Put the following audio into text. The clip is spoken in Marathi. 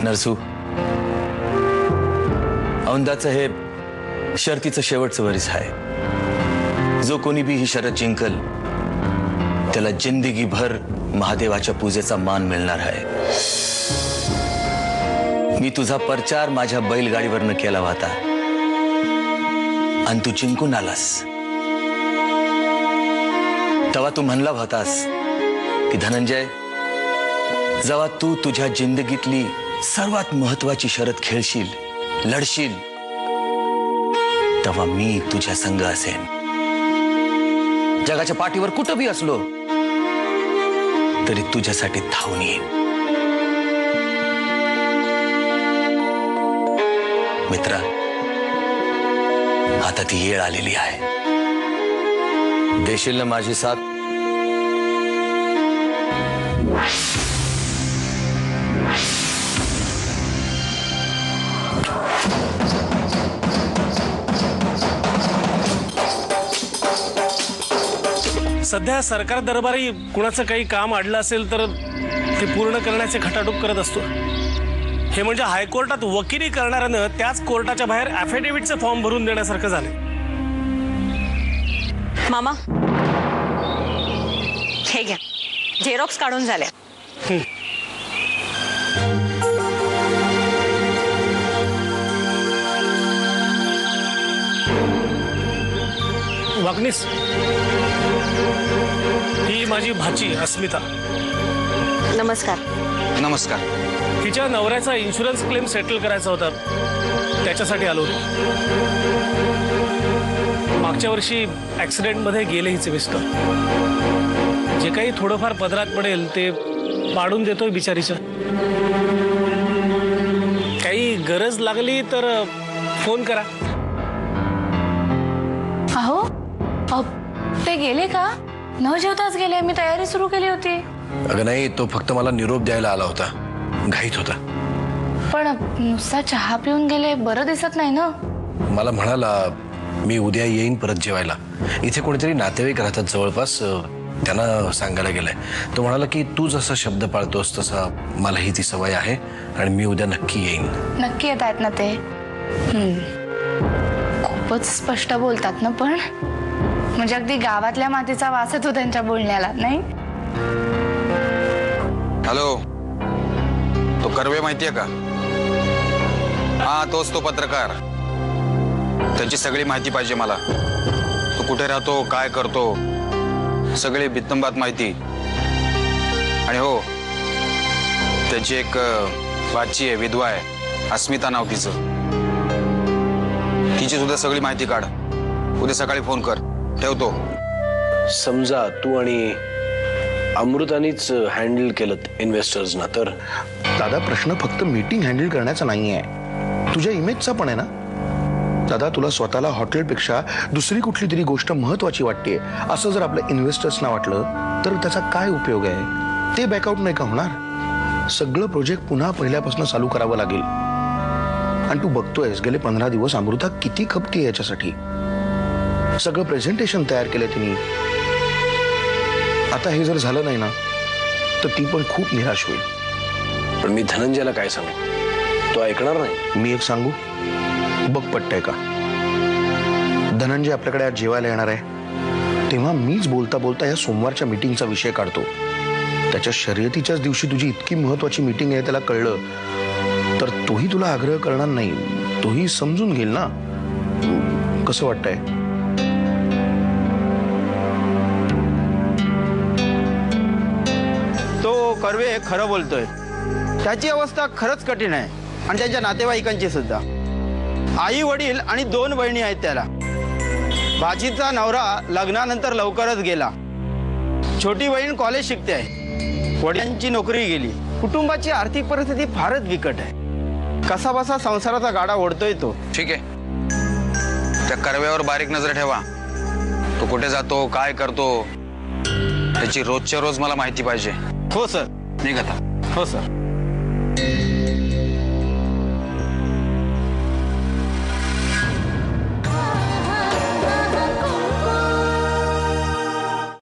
नरसू, औंदाचं हे शर्तीचं शेवटचं वरीस आहे. जो कोणी बी ही शर्यत जिंकल त्याला जिंदगीभर महादेवाच्या पूजेचा मान मिळणार आहे. मी तुझा प्रचार माझ्या बैलगाडीवरनं केला होता आणि तू जिंकून आलास. तेव्हा तू म्हणला होतास की धनंजय, जेव्हा तू तुझ्या जिंदगीतली सर्वात महत्वाची शर्यत खेळशील, लढशील, तेव्हा मी तुझ्या संग असेन. जगाच्या पाठीवर कुठं बी असलो तरी तुझ्यासाठी धावून येईन. मित्रा, आता ती येळ आलेली आहे. देशील ना माझी साथ? सध्या सरकार दरबारी कुणाचं काही काम अडलं असेल तर ते पूर्ण करण्याचे खटाटोप करत असतो. हे म्हणजे हायकोर्टात वकिली करणाऱ्यानं त्याच कोर्टाच्या बाहेर ॲफिडेव्हिटचे फॉर्म भरून देण्यासारखं झाले. मामा, हे घ्या, झेरॉक्स काढून झाल्या. वागणीस, ही माझी भाची अस्मिता. नमस्कार. नमस्कार. तिच्या नवऱ्याचा इन्शुरन्स क्लेम सेटल करायचा होता, त्याच्यासाठी आलो होतो. मागच्या वर्षी ॲक्सिडेंटमध्ये गेले हिचे मिस्टर. जे काही थोडंफार पदरात पडेल ते पाडून देतोय बिचारीच्या. काही गरज लागली तर फोन करा. अहो, ते गेले का? न जेवताच गेले. मी तयारी सुरू केली होती. अगं नाही, तो फक्त मला निरोप द्यायला आला होता, घाईत होता. पण नुसता चहा पिऊन गेले, बरं दिसत नाही ना. मला म्हणाला मी उद्या येईन परत जेवायला. इथे कोणीतरी नातेवाईक राहतात जवळपास, त्यांना सांगायला गेलाय. तो म्हणाला की तू जसा शब्द पाळतोस तसा मलाही ती सवय आहे आणि मी उद्या नक्की येईन. नक्की येत आहेत ना ते? खूपच स्पष्ट बोलतात ना. पण म्हणजे अगदी गावातल्या मातीचा वास येतो त्यांच्या बोलण्याला, नाही? हॅलो, तो कर्वे माहितीये का? हा, तोच तो पत्रकार. त्याची सगळी माहिती पाहिजे मला. तो कुठे राहतो, काय करतो, सगळी बित्तंबात माहिती. आणि हो, त्याची एक भाची आहे, विधवा आहे, अस्मिता नाव तिचं. तिची सुद्धा सगळी माहिती काढ. उद्या सकाळी फोन कर. ठेवतो. समजा तू आणि अमृतानीच हँडल केलं इन्व्हेस्टर्सना तर? दादा, प्रश्न फक्त मीटिंग हँडल करण्याचा नाहीये, तुझ्या इमेजचा पण आहे ना. दादा, तुला स्वतःला हॉटेलपेक्षा दुसरी कुठली तरी गोष्ट महत्वाची वाटते असं जर आपल्या इन्व्हेस्टर्सना वाटलं तर त्याचा काय उपयोग आहे? ते बॅकआउट नाही का होणार? सगळं प्रोजेक्ट पुन्हा पहिल्यापासून चालू करावं लागेल. आणि तू बघतोयस गेले 15 दिवस अमृता किती खपती आहे याच्यासाठी. सगळं प्रेझेंटेशन तयार केलंय तिने. आता हे जर झालं नाही ना तर ती पण खूप निराश होईल. पण मी धनंजयला काय सांगू? तो ऐकणार नाही. मी एक सांगू, बघ पटतंय का? धनंजय आपल्याकडे आज जेवायला येणार आहे, तेव्हा मीच बोलता बोलता या सोमवारच्या मीटिंगचा विषय काढतो. त्याच्या शर्यतीच्याच दिवशी तुझी इतकी महत्वाची मीटिंग आहे त्याला कळलं तर तोही तुला आग्रह करणार नाही. तोही समजून घेईल ना. कसं वाटतंय? तो कर्वे खरं बोलतोय. त्याची अवस्था खरंच कठीण आहे आणि त्यांच्या नातेवाईकांची सुद्धा. आई वडील आणि 2 बहिणी आहेत त्याला. भाचीचा नवरा लग्नानंतर लवकरच गेला. छोटी बहीण कॉलेज शिकते आहे. वडिलांची नोकरी गेली. कुटुंबाची आर्थिक परिस्थिती फारच बिकट आहे. कसा बसा संसाराचा गाडा ओढतोय तो. ठीक आहे, त्या कर्व्यावर बारीक नजर ठेवा. तो कुठे जातो, काय करतो, त्याची रोजच्या रोज मला माहिती पाहिजे. हो सर. निघ आता. हो सर.